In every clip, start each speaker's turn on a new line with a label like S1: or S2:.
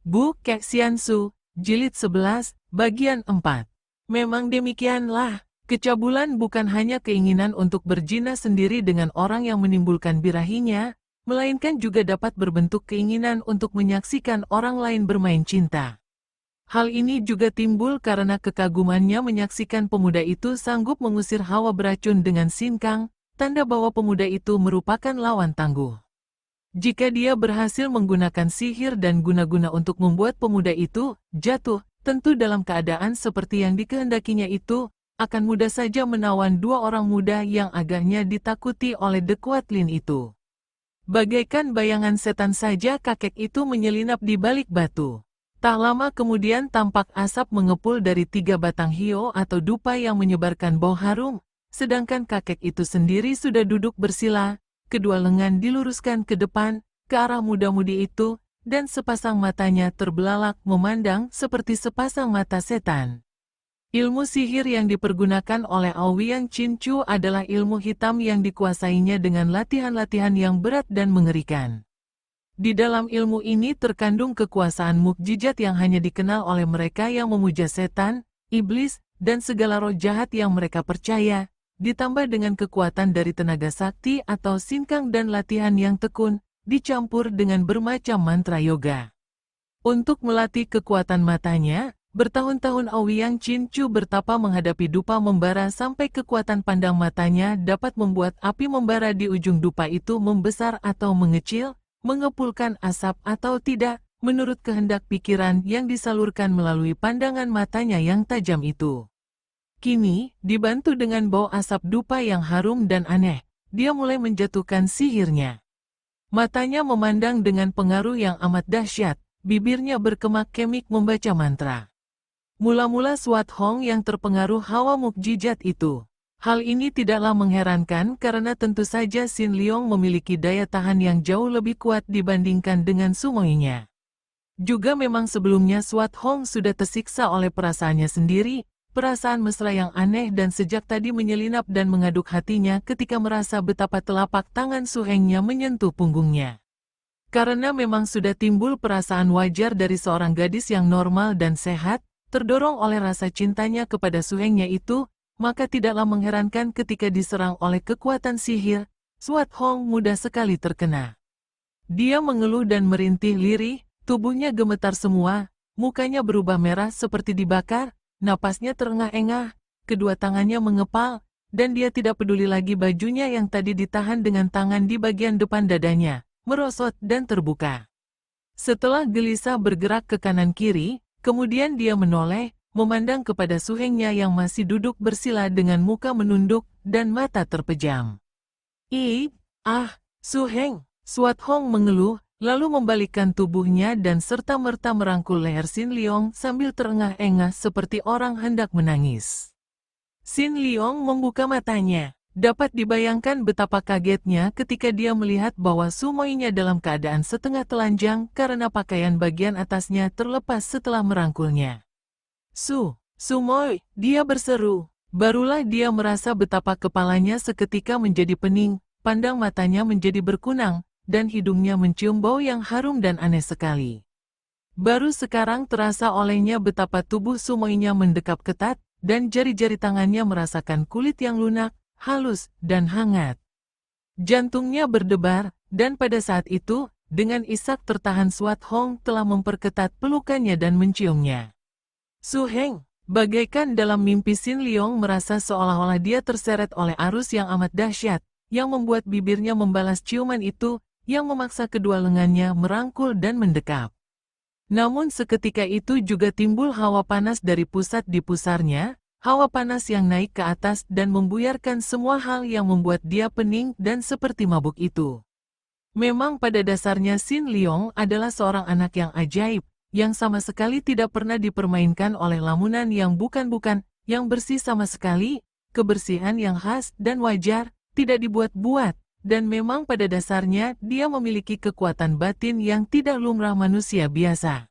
S1: Bu Kexiansu, Jilid 11, Bagian 4. Memang demikianlah, kecabulan bukan hanya keinginan untuk berzina sendiri dengan orang yang menimbulkan birahinya, melainkan juga dapat berbentuk keinginan untuk menyaksikan orang lain bermain cinta. Hal ini juga timbul karena kekagumannya menyaksikan pemuda itu sanggup mengusir hawa beracun dengan sinkang, tanda bahwa pemuda itu merupakan lawan tangguh. Jika dia berhasil menggunakan sihir dan guna-guna untuk membuat pemuda itu jatuh, tentu dalam keadaan seperti yang dikehendakinya itu, akan mudah saja menawan dua orang muda yang agaknya ditakuti oleh The Kuatlin itu. Bagaikan bayangan setan saja kakek itu menyelinap di balik batu. Tak lama kemudian tampak asap mengepul dari 3 batang hio atau dupa yang menyebarkan bau harum, sedangkan kakek itu sendiri sudah duduk bersila, kedua lengan diluruskan ke depan, ke arah muda-mudi itu, dan sepasang matanya terbelalak memandang seperti sepasang mata setan. Ilmu sihir yang dipergunakan oleh Aowiang Chinchu adalah ilmu hitam yang dikuasainya dengan latihan-latihan yang berat dan mengerikan. Di dalam ilmu ini terkandung kekuasaan mukjizat yang hanya dikenal oleh mereka yang memuja setan, iblis, dan segala roh jahat yang mereka percaya, ditambah dengan kekuatan dari tenaga sakti atau sinkang dan latihan yang tekun, dicampur dengan bermacam mantra yoga. Untuk melatih kekuatan matanya, bertahun-tahun Aowiang Chinchu bertapa menghadapi dupa membara sampai kekuatan pandang matanya dapat membuat api membara di ujung dupa itu membesar atau mengecil, mengepulkan asap atau tidak, menurut kehendak pikiran yang disalurkan melalui pandangan matanya yang tajam itu. Kini, dibantu dengan bau asap dupa yang harum dan aneh, dia mulai menjatuhkan sihirnya. Matanya memandang dengan pengaruh yang amat dahsyat, bibirnya berkemak-kemik membaca mantra. Mula-mula Swat Hong yang terpengaruh hawa mukjizat itu. Hal ini tidaklah mengherankan karena tentu saja Sin Leong memiliki daya tahan yang jauh lebih kuat dibandingkan dengan sumoinya. Juga memang sebelumnya Swat Hong sudah tersiksa oleh perasaannya sendiri, perasaan mesra yang aneh dan sejak tadi menyelinap dan mengaduk hatinya ketika merasa betapa telapak tangan Suhengnya menyentuh punggungnya. Karena memang sudah timbul perasaan wajar dari seorang gadis yang normal dan sehat, terdorong oleh rasa cintanya kepada Suhengnya itu, maka tidaklah mengherankan ketika diserang oleh kekuatan sihir, Swat Hong mudah sekali terkena. Dia mengeluh dan merintih lirih, tubuhnya gemetar semua, mukanya berubah merah seperti dibakar, napasnya terengah-engah, kedua tangannya mengepal, dan dia tidak peduli lagi bajunya yang tadi ditahan dengan tangan di bagian depan dadanya, merosot dan terbuka. Setelah gelisah bergerak ke kanan-kiri, kemudian dia menoleh, memandang kepada Suhengnya yang masih duduk bersila dengan muka menunduk dan mata terpejam. Suheng, Swat Hong mengeluh, lalu membalikkan tubuhnya dan serta-merta merangkul leher Sin Leong sambil terengah-engah seperti orang hendak menangis. Sin Leong membuka matanya. Dapat dibayangkan betapa kagetnya ketika dia melihat bahwa sumoinya dalam keadaan setengah telanjang karena pakaian bagian atasnya terlepas setelah merangkulnya. Sumoi, dia berseru. Barulah dia merasa betapa kepalanya seketika menjadi pening, pandang matanya menjadi berkunang, dan hidungnya mencium bau yang harum dan aneh sekali. Baru sekarang terasa olehnya betapa tubuh sumoinya mendekap ketat, dan jari-jari tangannya merasakan kulit yang lunak, halus, dan hangat. Jantungnya berdebar, dan pada saat itu, dengan isak tertahan Swat Hong telah memperketat pelukannya dan menciumnya. Suheng, bagaikan dalam mimpi Sin Leong merasa seolah-olah dia terseret oleh arus yang amat dahsyat, yang membuat bibirnya membalas ciuman itu, yang memaksa kedua lengannya merangkul dan mendekap. Namun seketika itu juga timbul hawa panas dari pusat di pusarnya, hawa panas yang naik ke atas dan membuyarkan semua hal yang membuat dia pening dan seperti mabuk itu. Memang pada dasarnya Sin Leong adalah seorang anak yang ajaib, yang sama sekali tidak pernah dipermainkan oleh lamunan yang bukan-bukan, yang bersih sama sekali, kebersihan yang khas dan wajar, tidak dibuat-buat. Dan memang pada dasarnya dia memiliki kekuatan batin yang tidak lumrah manusia biasa.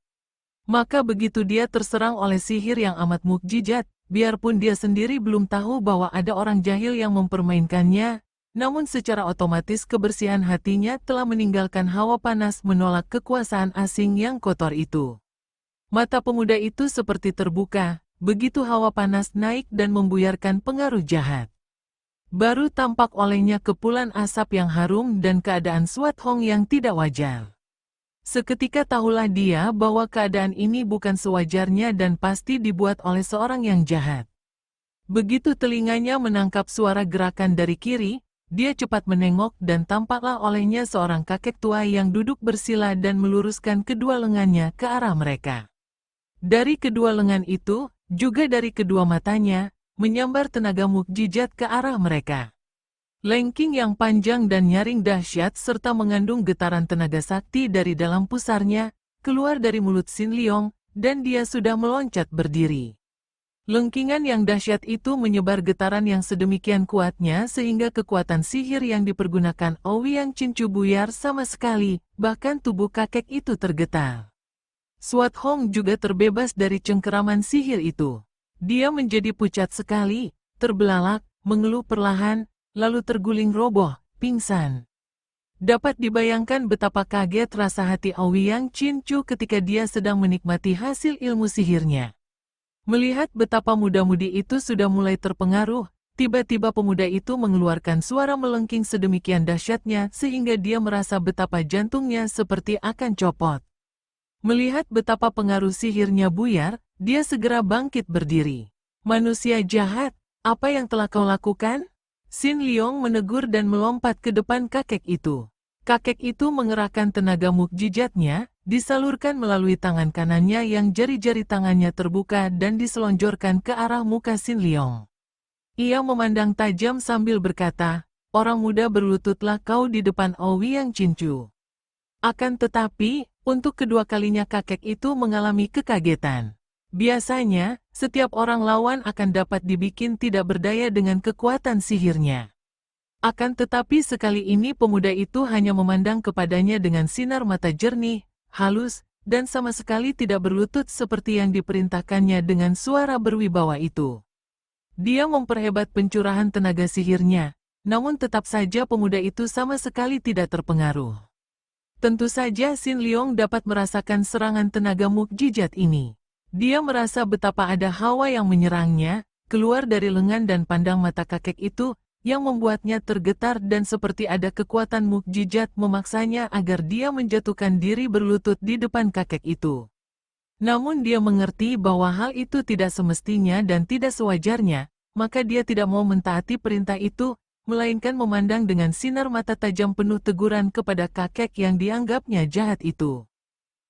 S1: Maka begitu dia terserang oleh sihir yang amat mukjizat, biarpun dia sendiri belum tahu bahwa ada orang jahil yang mempermainkannya, namun secara otomatis kebersihan hatinya telah meninggalkan hawa panas menolak kekuasaan asing yang kotor itu. Mata pemuda itu seperti terbuka, begitu hawa panas naik dan membuyarkan pengaruh jahat. Baru tampak olehnya kepulan asap yang harum dan keadaan Swat Hong yang tidak wajar. Seketika tahulah dia bahwa keadaan ini bukan sewajarnya dan pasti dibuat oleh seorang yang jahat. Begitu telinganya menangkap suara gerakan dari kiri, dia cepat menengok dan tampaklah olehnya seorang kakek tua yang duduk bersila dan meluruskan kedua lengannya ke arah mereka. Dari kedua lengan itu, juga dari kedua matanya, menyambar tenaga mukjizat ke arah mereka. Lengking yang panjang dan nyaring dahsyat serta mengandung getaran tenaga sakti dari dalam pusarnya, keluar dari mulut Sin Leong, dan dia sudah meloncat berdiri. Lengkingan yang dahsyat itu menyebar getaran yang sedemikian kuatnya sehingga kekuatan sihir yang dipergunakan Ouyang Cincu buyar sama sekali, bahkan tubuh kakek itu tergetar. Swat Hong juga terbebas dari cengkeraman sihir itu. Dia menjadi pucat sekali, terbelalak, mengeluh perlahan, lalu terguling roboh, pingsan. Dapat dibayangkan betapa kaget rasa hati Ouyang Cincu ketika dia sedang menikmati hasil ilmu sihirnya. Melihat betapa muda-mudi itu sudah mulai terpengaruh, tiba-tiba pemuda itu mengeluarkan suara melengking sedemikian dahsyatnya sehingga dia merasa betapa jantungnya seperti akan copot. Melihat betapa pengaruh sihirnya buyar, dia segera bangkit berdiri. Manusia jahat, apa yang telah kau lakukan? Sin Leong menegur dan melompat ke depan kakek itu. Kakek itu mengerahkan tenaga mukjizatnya, disalurkan melalui tangan kanannya yang jari-jari tangannya terbuka dan diselonjorkan ke arah muka Sin Leong. Ia memandang tajam sambil berkata, "Orang muda berlututlah kau di depan Ouyang Cincu." Akan tetapi, untuk kedua kalinya kakek itu mengalami kekagetan. Biasanya, setiap orang lawan akan dapat dibikin tidak berdaya dengan kekuatan sihirnya. Akan tetapi sekali ini pemuda itu hanya memandang kepadanya dengan sinar mata jernih, halus, dan sama sekali tidak berlutut seperti yang diperintahkannya dengan suara berwibawa itu. Dia memperhebat pencurahan tenaga sihirnya, namun tetap saja pemuda itu sama sekali tidak terpengaruh. Tentu saja Sin Leong dapat merasakan serangan tenaga mukjizat ini. Dia merasa betapa ada hawa yang menyerangnya, keluar dari lengan dan pandang mata kakek itu, yang membuatnya tergetar dan seperti ada kekuatan mukjizat memaksanya agar dia menjatuhkan diri berlutut di depan kakek itu. Namun dia mengerti bahwa hal itu tidak semestinya dan tidak sewajarnya, maka dia tidak mau mentaati perintah itu, melainkan memandang dengan sinar mata tajam penuh teguran kepada kakek yang dianggapnya jahat itu.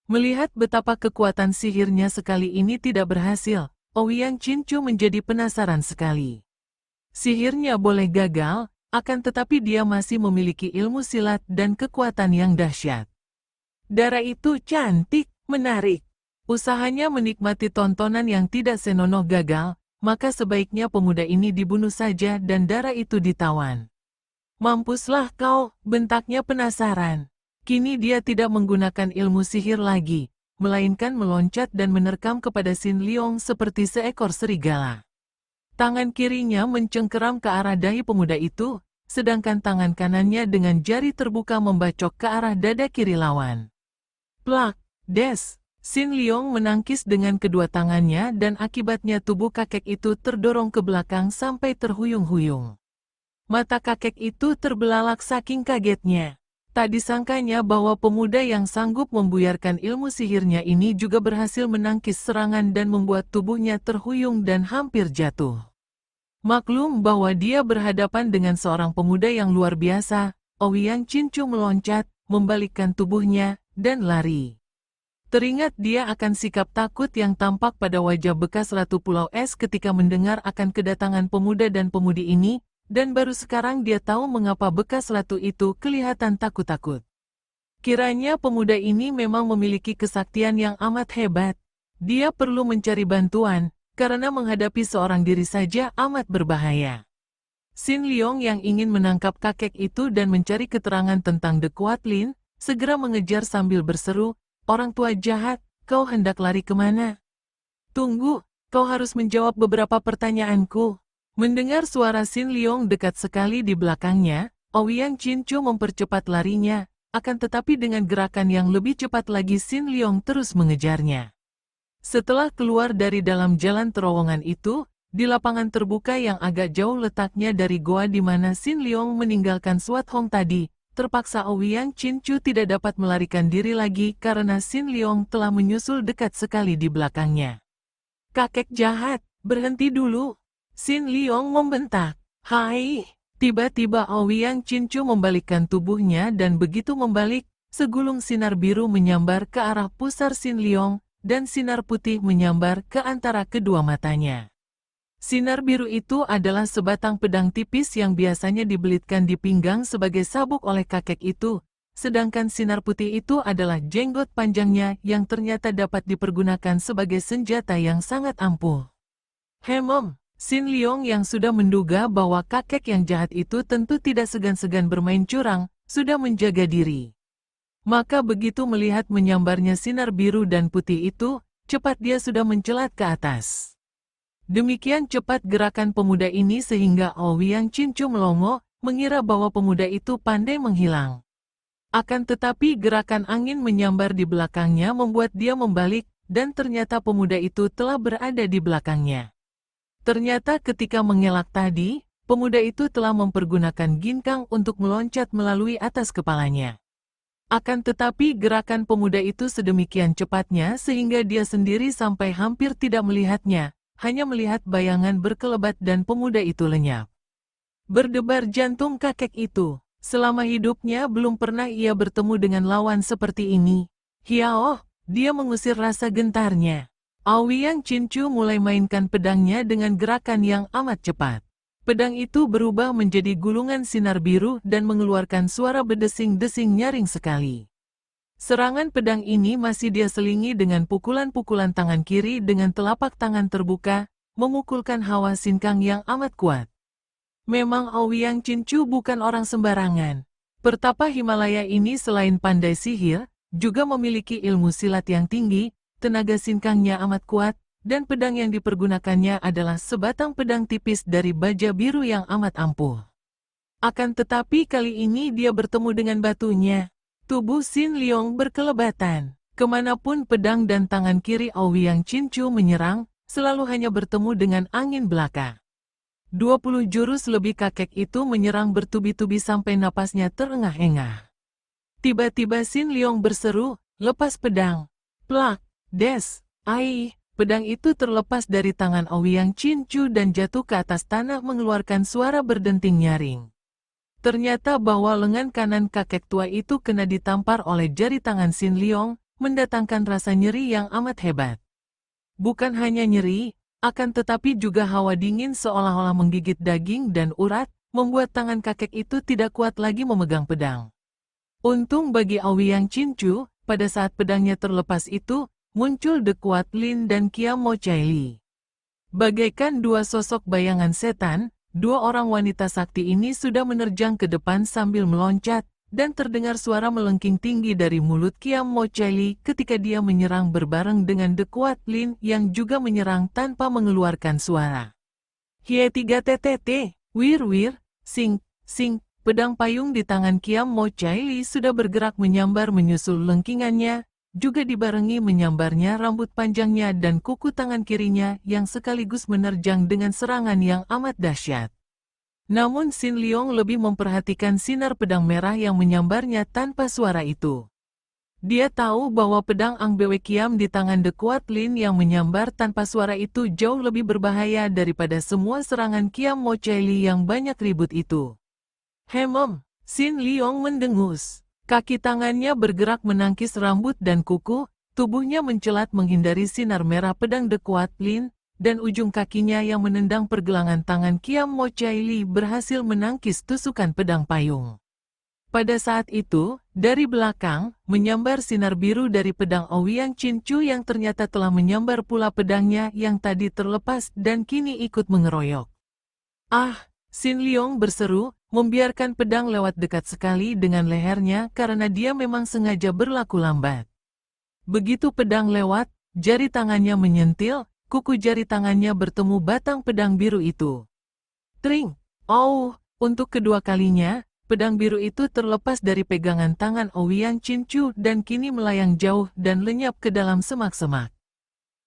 S1: Melihat betapa kekuatan sihirnya sekali ini tidak berhasil, Ouyang Cincu menjadi penasaran sekali. Sihirnya boleh gagal, akan tetapi dia masih memiliki ilmu silat dan kekuatan yang dahsyat. Darah itu cantik, menarik. Usahanya menikmati tontonan yang tidak senonoh gagal, maka sebaiknya pemuda ini dibunuh saja dan darah itu ditawan. Mampuslah kau, bentaknya penasaran. Kini dia tidak menggunakan ilmu sihir lagi, melainkan meloncat dan menerkam kepada Sin Leong seperti seekor serigala. Tangan kirinya mencengkeram ke arah dahi pemuda itu, sedangkan tangan kanannya dengan jari terbuka membacok ke arah dada kiri lawan. Plak, des! Sin Leong menangkis dengan kedua tangannya dan akibatnya tubuh kakek itu terdorong ke belakang sampai terhuyung-huyung. Mata kakek itu terbelalak saking kagetnya. Tak disangkanya bahwa pemuda yang sanggup membuyarkan ilmu sihirnya ini juga berhasil menangkis serangan dan membuat tubuhnya terhuyung dan hampir jatuh. Maklum bahwa dia berhadapan dengan seorang pemuda yang luar biasa, Ouyang Cincu meloncat, membalikkan tubuhnya, dan lari. Teringat dia akan sikap takut yang tampak pada wajah bekas Ratu Pulau Es ketika mendengar akan kedatangan pemuda dan pemudi ini, dan baru sekarang dia tahu mengapa bekas ratu itu kelihatan takut-takut. Kiranya pemuda ini memang memiliki kesaktian yang amat hebat. Dia perlu mencari bantuan, karena menghadapi seorang diri saja amat berbahaya. Sin Leong yang ingin menangkap kakek itu dan mencari keterangan tentang The Quatlin, segera mengejar sambil berseru, "Orang tua jahat, kau hendak lari kemana? Tunggu, kau harus menjawab beberapa pertanyaanku." Mendengar suara Xin Liong dekat sekali di belakangnya, Ouyang Chinchu mempercepat larinya, akan tetapi dengan gerakan yang lebih cepat lagi Xin Liong terus mengejarnya. Setelah keluar dari dalam jalan terowongan itu, di lapangan terbuka yang agak jauh letaknya dari goa di mana Xin Liong meninggalkan Swat Hong tadi, terpaksa Ouyang Chinchu tidak dapat melarikan diri lagi karena Xin Liong telah menyusul dekat sekali di belakangnya. "Kakek jahat, berhenti dulu!" Xin Liong membentak. "Hai!" Tiba-tiba Ouyang Chinchu membalikkan tubuhnya dan begitu membalik, segulung sinar biru menyambar ke arah pusar Xin Liong, dan sinar putih menyambar ke antara kedua matanya. Sinar biru itu adalah sebatang pedang tipis yang biasanya dibelitkan di pinggang sebagai sabuk oleh kakek itu, sedangkan sinar putih itu adalah jenggot panjangnya yang ternyata dapat dipergunakan sebagai senjata yang sangat ampuh. Xin Liong yang sudah menduga bahwa kakek yang jahat itu tentu tidak segan-segan bermain curang, sudah menjaga diri. Maka begitu melihat menyambarnya sinar biru dan putih itu, cepat dia sudah mencelat ke atas. Demikian cepat gerakan pemuda ini sehingga Ouyang Chinchu melongo, mengira bahwa pemuda itu pandai menghilang. Akan tetapi gerakan angin menyambar di belakangnya membuat dia membalik, dan ternyata pemuda itu telah berada di belakangnya. Ternyata ketika mengelak tadi, pemuda itu telah mempergunakan ginkang untuk meloncat melalui atas kepalanya. Akan tetapi gerakan pemuda itu sedemikian cepatnya sehingga dia sendiri sampai hampir tidak melihatnya, hanya melihat bayangan berkelebat dan pemuda itu lenyap. Berdebar jantung kakek itu. Selama hidupnya belum pernah ia bertemu dengan lawan seperti ini. Hiao, dia mengusir rasa gentarnya. Ouyang Chinchu mulai mainkan pedangnya dengan gerakan yang amat cepat. Pedang itu berubah menjadi gulungan sinar biru dan mengeluarkan suara berdesing-desing nyaring sekali. Serangan pedang ini masih dia selingi dengan pukulan-pukulan tangan kiri dengan telapak tangan terbuka, memukulkan hawa sinkang yang amat kuat. Memang Ouyang Chinchu bukan orang sembarangan. Pertapa Himalaya ini selain pandai sihir, juga memiliki ilmu silat yang tinggi, tenaga sinkangnya amat kuat, dan pedang yang dipergunakannya adalah sebatang pedang tipis dari baja biru yang amat ampuh. Akan tetapi kali ini dia bertemu dengan batunya. Tubuh Xin Liong berkelebatan. Kemanapun pedang dan tangan kiri Ouyang Chinchu menyerang, selalu hanya bertemu dengan angin belaka. 20 jurus lebih kakek itu menyerang bertubi-tubi sampai napasnya terengah-engah. Tiba-tiba Xin Liong berseru, "Lepas pedang!" Plak! Des! Ai! Pedang itu terlepas dari tangan Ouyang Chinchu dan jatuh ke atas tanah mengeluarkan suara berdenting nyaring. Ternyata bahwa lengan kanan kakek tua itu kena ditampar oleh jari tangan Xin Liong, mendatangkan rasa nyeri yang amat hebat. Bukan hanya nyeri, akan tetapi juga hawa dingin seolah-olah menggigit daging dan urat, membuat tangan kakek itu tidak kuat lagi memegang pedang. Untung bagi Ouyang Chinchu, pada saat pedangnya terlepas itu, muncul De Kuat Lin dan Kiam Mo Chai Li. Bagaikan dua sosok bayangan setan, dua orang wanita sakti ini sudah menerjang ke depan sambil meloncat, dan terdengar suara melengking tinggi dari mulut Kiam Mo Chai Li ketika dia menyerang berbareng dengan De Kuat Lin yang juga menyerang tanpa mengeluarkan suara. Hie 3 TTT, wir wir, sing, sing, pedang payung di tangan Kiam Mo Chai Li sudah bergerak menyambar menyusul lengkingannya, juga dibarengi menyambarnya rambut panjangnya dan kuku tangan kirinya yang sekaligus menerjang dengan serangan yang amat dahsyat. Namun Xin Liong lebih memperhatikan sinar pedang merah yang menyambarnya tanpa suara itu. Dia tahu bahwa pedang Ang Bwe Kiam di tangan De Kuat Lin yang menyambar tanpa suara itu jauh lebih berbahaya daripada semua serangan Kiam Mo Chai Li yang banyak ribut itu. Xin Liong mendengus. Kaki tangannya bergerak menangkis rambut dan kuku, tubuhnya mencelat menghindari sinar merah pedang De Kuat Lin, dan ujung kakinya yang menendang pergelangan tangan Kiam Mo Chai Li berhasil menangkis tusukan pedang payung. Pada saat itu, dari belakang, menyambar sinar biru dari pedang Ouyang Chinchu yang ternyata telah menyambar pula pedangnya yang tadi terlepas dan kini ikut mengeroyok. "Ah!" Xin Liong berseru, membiarkan pedang lewat dekat sekali dengan lehernya karena dia memang sengaja berlaku lambat. Begitu pedang lewat, jari tangannya menyentil, kuku jari tangannya bertemu batang pedang biru itu. Tring! Oh, untuk kedua kalinya, pedang biru itu terlepas dari pegangan tangan Ouyang Chinchu dan kini melayang jauh dan lenyap ke dalam semak-semak.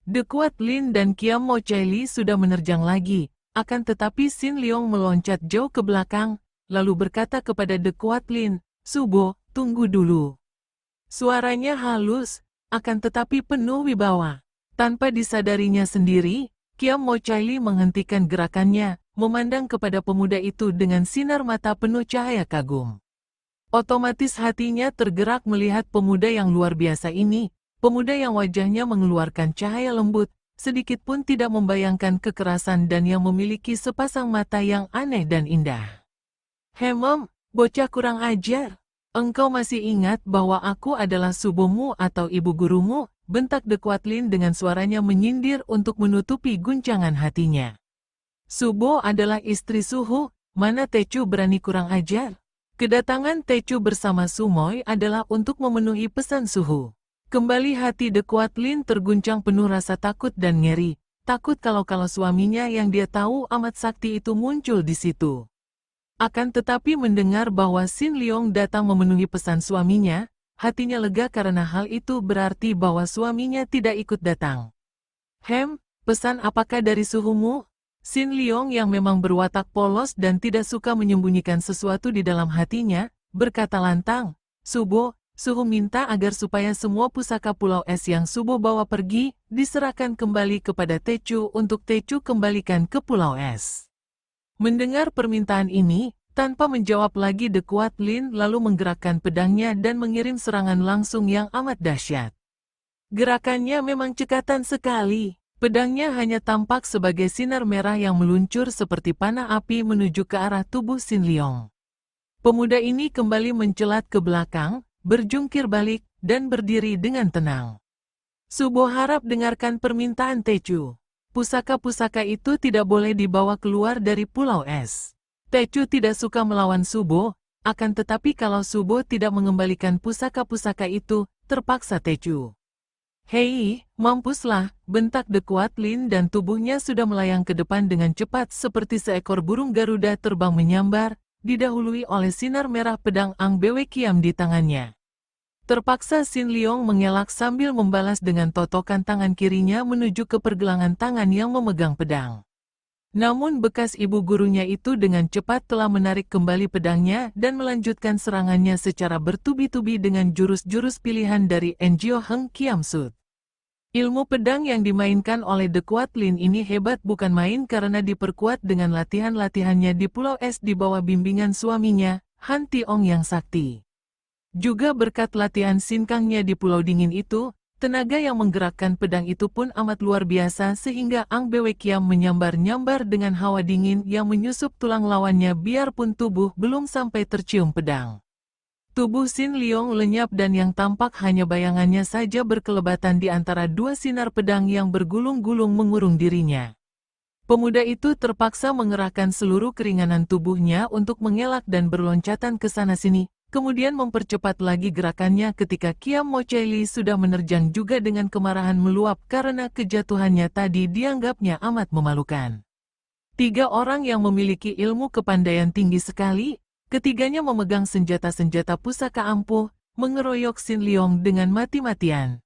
S1: The Kuat Lin dan Kiam Mo Chai sudah menerjang lagi, akan tetapi Xin Liong meloncat jauh ke belakang, lalu berkata kepada The Kuat Lin, "Subo, tunggu dulu." Suaranya halus, akan tetapi penuh wibawa. Tanpa disadarinya sendiri, Kiam Mo Chai menghentikan gerakannya, memandang kepada pemuda itu dengan sinar mata penuh cahaya kagum. Otomatis hatinya tergerak melihat pemuda yang luar biasa ini, pemuda yang wajahnya mengeluarkan cahaya lembut, sedikit pun tidak membayangkan kekerasan dan yang memiliki sepasang mata yang aneh dan indah. "Hemem, bocah kurang ajar. Engkau masih ingat bahwa aku adalah subomu atau ibu gurumu?" bentak The Kuat Lin dengan suaranya menyindir untuk menutupi guncangan hatinya. "Subo adalah istri Suhu, mana Tecu berani kurang ajar?" Kedatangan Tecu bersama Sumoy adalah untuk memenuhi pesan Suhu. Kembali hati The Kuat Lin terguncang penuh rasa takut dan ngeri, takut kalau suaminya yang dia tahu amat sakti itu muncul di situ. Akan tetapi mendengar bahwa Xin Liong datang memenuhi pesan suaminya, hatinya lega karena hal itu berarti bahwa suaminya tidak ikut datang. Pesan apakah dari suhumu?" Xin Liong yang memang berwatak polos dan tidak suka menyembunyikan sesuatu di dalam hatinya, berkata lantang, "Subo, Suhu minta agar supaya semua pusaka Pulau Es yang Subo bawa pergi, diserahkan kembali kepada Tecu untuk Tecu kembalikan ke Pulau Es." Mendengar permintaan ini, tanpa menjawab lagi The Kuat Lin lalu menggerakkan pedangnya dan mengirim serangan langsung yang amat dahsyat. Gerakannya memang cekatan sekali. Pedangnya hanya tampak sebagai sinar merah yang meluncur seperti panah api menuju ke arah tubuh Xin Liong. Pemuda ini kembali mencelat ke belakang, berjungkir balik, dan berdiri dengan tenang. "Subo harap dengarkan permintaan Tecu. Pusaka-pusaka itu tidak boleh dibawa keluar dari Pulau Es. Tecu tidak suka melawan Subo, akan tetapi kalau Subo tidak mengembalikan pusaka-pusaka itu, terpaksa Tecu." "Hei, mampuslah," bentak The Kuat Lin dan tubuhnya sudah melayang ke depan dengan cepat seperti seekor burung Garuda terbang menyambar, didahului oleh sinar merah pedang Ang Bwe Kiam di tangannya. Terpaksa Xin Liong mengelak sambil membalas dengan totokan tangan kirinya menuju ke pergelangan tangan yang memegang pedang. Namun bekas ibu gurunya itu dengan cepat telah menarik kembali pedangnya dan melanjutkan serangannya secara bertubi-tubi dengan jurus-jurus pilihan dari Enjio Heng Kiam Sut. Ilmu pedang yang dimainkan oleh The Kuat Lin ini hebat bukan main karena diperkuat dengan latihan-latihannya di Pulau Es di bawah bimbingan suaminya, Han Tiong yang sakti. Juga berkat latihan sinkangnya di Pulau Dingin itu, tenaga yang menggerakkan pedang itu pun amat luar biasa sehingga Ang Bwe Kiam menyambar-nyambar dengan hawa dingin yang menyusup tulang lawannya biarpun tubuh belum sampai tercium pedang. Tubuh Xin Liong lenyap dan yang tampak hanya bayangannya saja berkelebatan di antara dua sinar pedang yang bergulung-gulung mengurung dirinya. Pemuda itu terpaksa mengerahkan seluruh keringanan tubuhnya untuk mengelak dan berloncatan ke sana-sini, kemudian mempercepat lagi gerakannya ketika Kiam Mo Chai sudah menerjang juga dengan kemarahan meluap karena kejatuhannya tadi dianggapnya amat memalukan. Tiga orang yang memiliki ilmu kepandaian tinggi sekali, ketiganya memegang senjata-senjata pusaka ampuh, mengeroyok Xin Liong dengan mati-matian.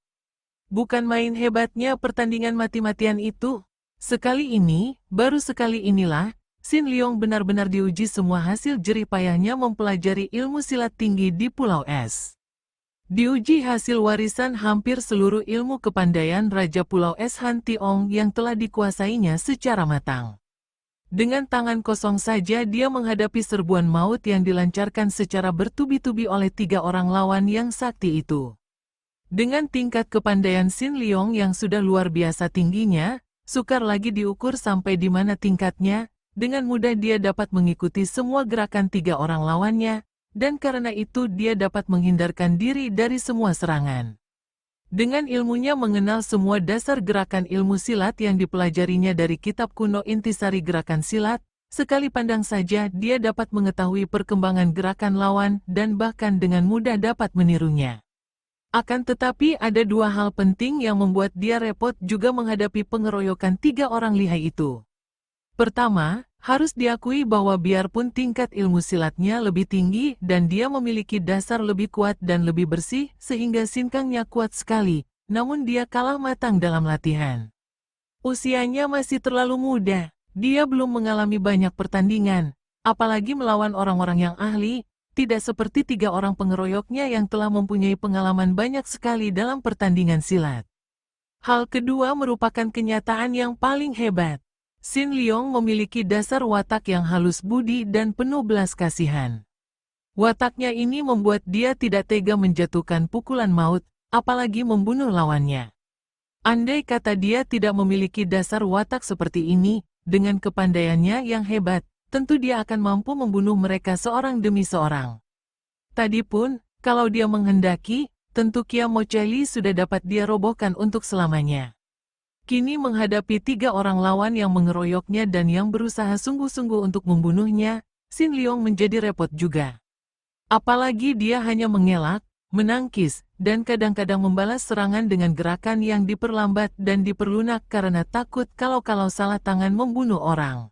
S1: Bukan main hebatnya pertandingan mati-matian itu. Sekali ini, baru sekali inilah, Xin Liong benar-benar diuji semua hasil jerih payahnya mempelajari ilmu silat tinggi di Pulau Es. Diuji hasil warisan hampir seluruh ilmu kepandaian Raja Pulau Es Han Tiong yang telah dikuasainya secara matang. Dengan tangan kosong saja dia menghadapi serbuan maut yang dilancarkan secara bertubi-tubi oleh tiga orang lawan yang sakti itu. Dengan tingkat kepandaian Xin Liong yang sudah luar biasa tingginya, sukar lagi diukur sampai di mana tingkatnya, dengan mudah dia dapat mengikuti semua gerakan tiga orang lawannya, dan karena itu dia dapat menghindarkan diri dari semua serangan. Dengan ilmunya mengenal semua dasar gerakan ilmu silat yang dipelajarinya dari kitab kuno Intisari Gerakan Silat, sekali pandang saja dia dapat mengetahui perkembangan gerakan lawan dan bahkan dengan mudah dapat menirunya. Akan tetapi ada dua hal penting yang membuat dia repot juga menghadapi pengeroyokan tiga orang lihai itu. Pertama, Harus diakui bahwa biarpun tingkat ilmu silatnya lebih tinggi dan dia memiliki dasar lebih kuat dan lebih bersih sehingga sinkangnya kuat sekali, namun dia kalah matang dalam latihan. Usianya masih terlalu muda, dia belum mengalami banyak pertandingan, apalagi melawan orang-orang yang ahli, tidak seperti 3 orang pengeroyoknya yang telah mempunyai pengalaman banyak sekali dalam pertandingan silat. Hal kedua merupakan kenyataan yang paling hebat. Sin Leong memiliki dasar watak yang halus budi dan penuh belas kasihan. Wataknya ini membuat dia tidak tega menjatuhkan pukulan maut, apalagi membunuh lawannya. Andai kata dia tidak memiliki dasar watak seperti ini, dengan kepandaiannya yang hebat, tentu dia akan mampu membunuh mereka seorang demi seorang. Tadi pun, kalau dia menghendaki, tentu Kia Mo Chai sudah dapat dia robohkan untuk selamanya. Kini menghadapi 3 orang lawan yang mengeroyoknya dan yang berusaha sungguh-sungguh untuk membunuhnya, Sin Leong menjadi repot juga. Apalagi dia hanya mengelak, menangkis, dan kadang-kadang membalas serangan dengan gerakan yang diperlambat dan diperlunak karena takut kalau salah tangan membunuh orang.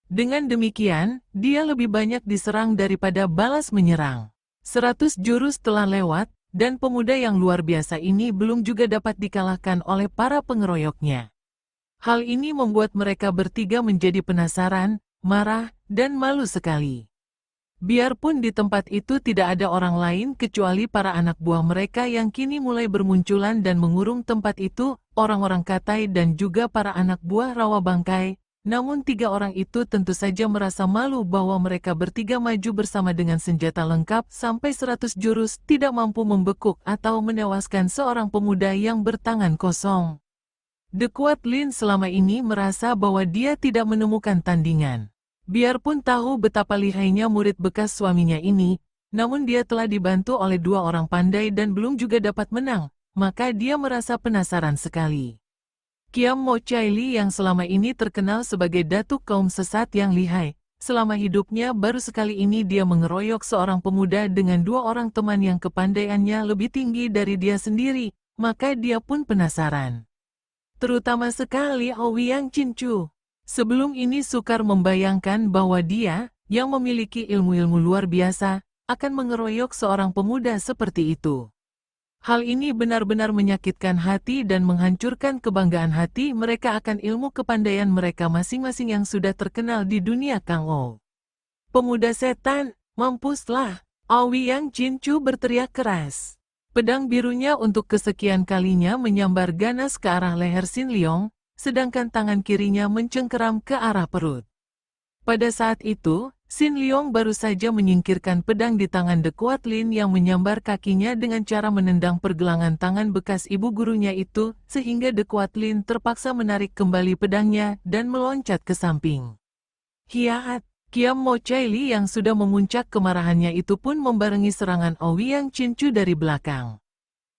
S1: Dengan demikian, dia lebih banyak diserang daripada balas menyerang. 100 jurus telah lewat, dan pemuda yang luar biasa ini belum juga dapat dikalahkan oleh para pengeroyoknya. Hal ini membuat mereka bertiga menjadi penasaran, marah, dan malu sekali. Biarpun di tempat itu tidak ada orang lain kecuali para anak buah mereka yang kini mulai bermunculan dan mengurung tempat itu, orang-orang Katai dan juga para anak buah Rawa Bangkai, namun 3 orang itu tentu saja merasa malu bahwa mereka bertiga maju bersama dengan senjata lengkap sampai 100 jurus tidak mampu membekuk atau menewaskan seorang pemuda yang bertangan kosong. De Kuat Lin selama ini merasa bahwa dia tidak menemukan tandingan. Biarpun tahu betapa lihainya murid bekas suaminya ini, namun dia telah dibantu oleh 2 orang pandai dan belum juga dapat menang, maka dia merasa penasaran sekali. Kia Mo Chai yang selama ini terkenal sebagai datuk kaum sesat yang lihai, selama hidupnya baru sekali ini dia mengeroyok seorang pemuda dengan 2 orang teman yang kepandaiannya lebih tinggi dari dia sendiri, maka dia pun penasaran. Terutama sekali Ouyang Chin-chu. Sebelum ini sukar membayangkan bahwa dia, yang memiliki ilmu-ilmu luar biasa, akan mengeroyok seorang pemuda seperti itu. Hal ini benar-benar menyakitkan hati dan menghancurkan kebanggaan hati mereka akan ilmu kepandaian mereka masing-masing yang sudah terkenal di dunia Kangou. Pemuda setan, mampuslah! Ouyang Chin-chu berteriak keras. Pedang birunya untuk kesekian kalinya menyambar ganas ke arah leher Sin Leong, sedangkan tangan kirinya mencengkeram ke arah perut. Pada saat itu, Sin Leong baru saja menyingkirkan pedang di tangan De Kuat Lin yang menyambar kakinya dengan cara menendang pergelangan tangan bekas ibu gurunya itu, sehingga De Kuat Lin terpaksa menarik kembali pedangnya dan meloncat ke samping. Hiat! Kia Mo Chai yang sudah memuncak kemarahannya itu pun membarengi serangan Ouyang Chin-chu dari belakang.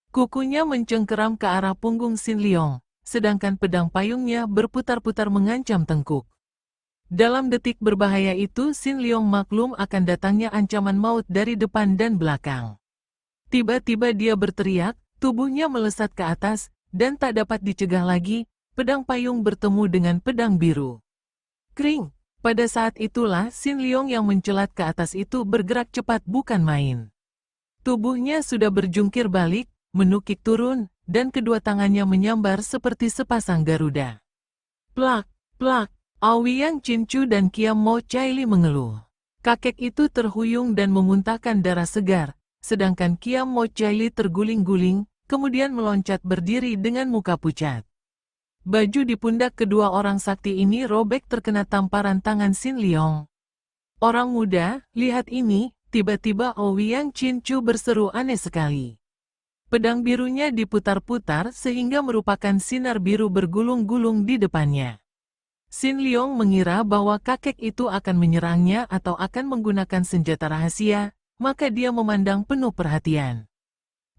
S1: Kukunya mencengkeram ke arah punggung Sin Leong, sedangkan pedang payungnya berputar-putar mengancam tengkuk. Dalam detik berbahaya itu Sin Leong maklum akan datangnya ancaman maut dari depan dan belakang. Tiba-tiba dia berteriak, tubuhnya melesat ke atas, dan tak dapat dicegah lagi, pedang payung bertemu dengan pedang biru. Kring! Pada saat itulah Sin Leong yang mencelat ke atas itu bergerak cepat bukan main. Tubuhnya sudah berjungkir balik, menukik turun, dan kedua tangannya menyambar seperti sepasang Garuda. Plak! Plak! Ouyang Chin-chu dan Kia Mo Chai mengeluh. Kakek itu terhuyung dan memuntahkan darah segar, sedangkan Kia Mo Chai terguling-guling, kemudian meloncat berdiri dengan muka pucat. Baju di pundak kedua orang sakti ini robek terkena tamparan tangan Sin Leong. Orang muda, lihat ini, tiba-tiba Ouyang Chin-chu berseru aneh sekali. Pedang birunya diputar-putar sehingga merupakan sinar biru bergulung-gulung di depannya. Sin Leong mengira bahwa kakek itu akan menyerangnya atau akan menggunakan senjata rahasia, maka dia memandang penuh perhatian.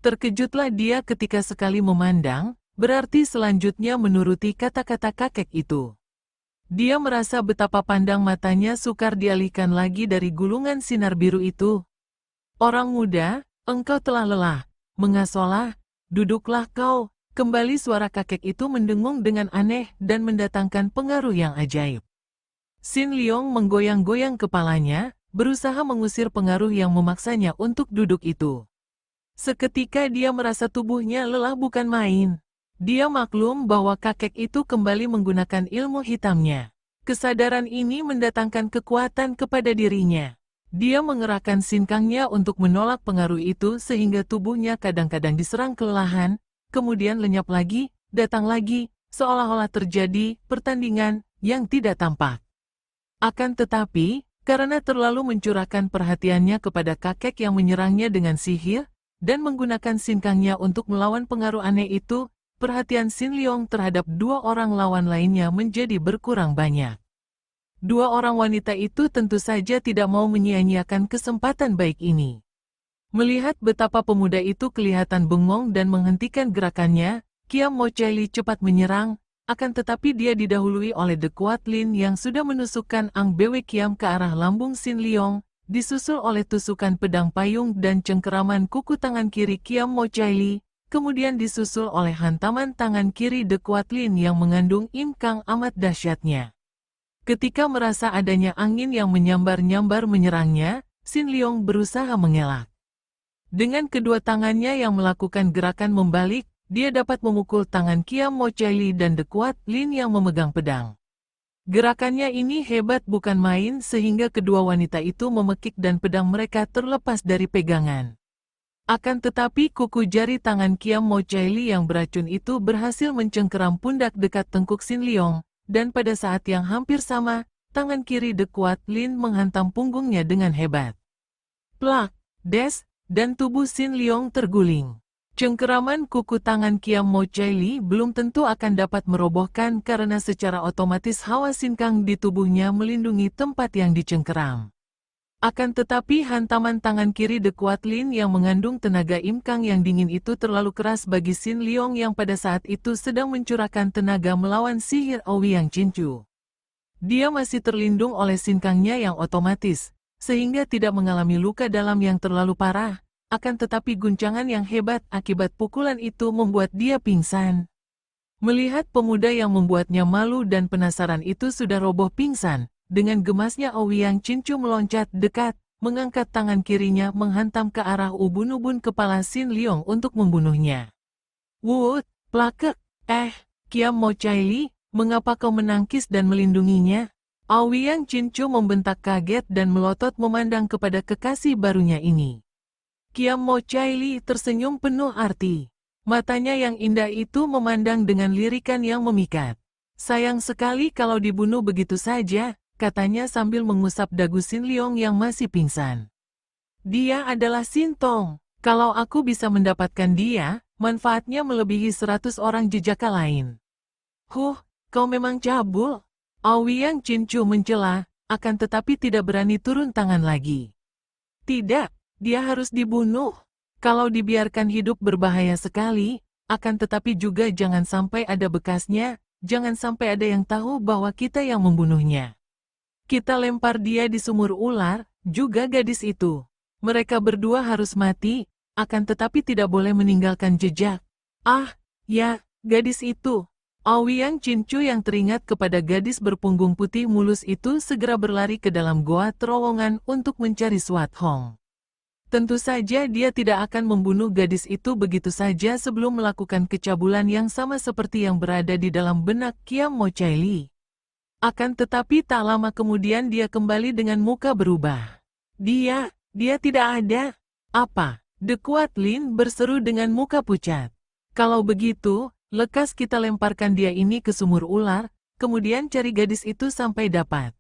S1: Terkejutlah dia ketika sekali memandang, berarti selanjutnya menuruti kata-kata kakek itu. Dia merasa betapa pandang matanya sukar dialihkan lagi dari gulungan sinar biru itu. Orang muda, engkau telah lelah, mengasolah, duduklah kau. Kembali suara kakek itu mendengung dengan aneh dan mendatangkan pengaruh yang ajaib. Xin Liong menggoyang-goyang kepalanya, berusaha mengusir pengaruh yang memaksanya untuk duduk itu. Seketika dia merasa tubuhnya lelah bukan main. Dia maklum bahwa kakek itu kembali menggunakan ilmu hitamnya. Kesadaran ini mendatangkan kekuatan kepada dirinya. Dia mengerahkan sinkangnya untuk menolak pengaruh itu sehingga tubuhnya kadang-kadang diserang kelelahan, kemudian lenyap lagi, datang lagi, seolah-olah terjadi pertandingan yang tidak tampak. Akan tetapi, karena terlalu mencurahkan perhatiannya kepada kakek yang menyerangnya dengan sihir, dan menggunakan sinkangnya untuk melawan pengaruh aneh itu, perhatian Xin Liong terhadap dua orang lawan lainnya menjadi berkurang banyak. Dua orang wanita itu tentu saja tidak mau menyia-nyiakan kesempatan baik ini. Melihat betapa pemuda itu kelihatan bengong dan menghentikan gerakannya, Kiam Mo Chai cepat menyerang, akan tetapi dia didahului oleh The Kuat Lin yang sudah menusukkan Ang Bwe Kiam ke arah lambung Xin Liong, disusul oleh tusukan pedang payung dan cengkeraman kuku tangan kiri Kiam Mo Chai, kemudian disusul oleh hantaman tangan kiri The Kuat Lin yang mengandung Im Kang amat dahsyatnya. Ketika merasa adanya angin yang menyambar-nyambar menyerangnya, Xin Liong berusaha mengelak. Dengan kedua tangannya yang melakukan gerakan membalik, dia dapat memukul tangan Kiam Mo Chai dan The Kuat Lin yang memegang pedang. Gerakannya ini hebat bukan main sehingga kedua wanita itu memekik dan pedang mereka terlepas dari pegangan. Akan tetapi kuku jari tangan Kiam Mo Chai yang beracun itu berhasil mencengkeram pundak dekat tengkuk Xin Liong, dan pada saat yang hampir sama, tangan kiri The Kuat Lin menghantam punggungnya dengan hebat. Plak, des, dan tubuh Xin Liong terguling. Cengkeraman kuku tangan Kiam Mo Chai belum tentu akan dapat merobohkan karena secara otomatis hawa sinkang di tubuhnya melindungi tempat yang dicengkeram. Akan tetapi hantaman tangan kiri The Kuat Lin yang mengandung tenaga Im Kang yang dingin itu terlalu keras bagi Xin Liong yang pada saat itu sedang mencurahkan tenaga melawan sihir Ouyang Cincu. Dia masih terlindung oleh sinkangnya yang otomatis, sehingga tidak mengalami luka dalam yang terlalu parah. Akan tetapi guncangan yang hebat akibat pukulan itu membuat dia pingsan. Melihat pemuda yang membuatnya malu dan penasaran itu sudah roboh pingsan, dengan gemasnya Ouyang Cincu meloncat dekat, mengangkat tangan kirinya menghantam ke arah ubun-ubun kepala Xin Liong untuk membunuhnya. Wut, plakek, Kiam Mo Chai, mengapa kau menangkis dan melindunginya? Ouyang Cincu membentak kaget dan melotot memandang kepada kekasih barunya ini. Kiam Mo Chai tersenyum penuh arti. Matanya yang indah itu memandang dengan lirikan yang memikat. Sayang sekali kalau dibunuh begitu saja, katanya sambil mengusap dagu Xin Liong yang masih pingsan. Dia adalah Xin Tong. Kalau aku bisa mendapatkan dia, manfaatnya melebihi 100 orang jejaka lain. Kau memang cabul. Ouyang Cincu mencela, akan tetapi tidak berani turun tangan lagi. Tidak. Dia harus dibunuh. Kalau dibiarkan hidup berbahaya sekali, akan tetapi juga jangan sampai ada bekasnya, jangan sampai ada yang tahu bahwa kita yang membunuhnya. Kita lempar dia di sumur ular, juga gadis itu. Mereka berdua harus mati, akan tetapi tidak boleh meninggalkan jejak. Ya, gadis itu. Ouyang Cincu yang teringat kepada gadis berpunggung putih mulus itu segera berlari ke dalam goa terowongan untuk mencari Swat Hong. Tentu saja dia tidak akan membunuh gadis itu begitu saja sebelum melakukan kecabulan yang sama seperti yang berada di dalam benak Kiam Mo Chai. Akan tetapi tak lama kemudian dia kembali dengan muka berubah. Dia tidak ada. Apa? The Kuat Lin berseru dengan muka pucat. Kalau begitu, lekas kita lemparkan dia ini ke sumur ular, kemudian cari gadis itu sampai dapat.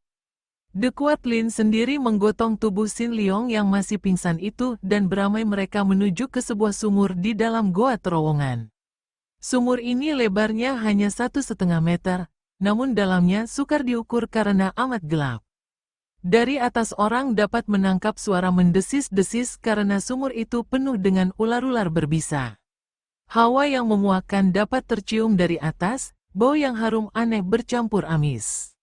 S1: The Kuat Lin sendiri menggotong tubuh Xin Liong yang masih pingsan itu dan beramai mereka menuju ke sebuah sumur di dalam goa terowongan. Sumur ini lebarnya hanya 1,5 meter, namun dalamnya sukar diukur karena amat gelap. Dari atas orang dapat menangkap suara mendesis-desis karena sumur itu penuh dengan ular-ular berbisa. Hawa yang memuakkan dapat tercium dari atas, bau yang harum aneh bercampur amis.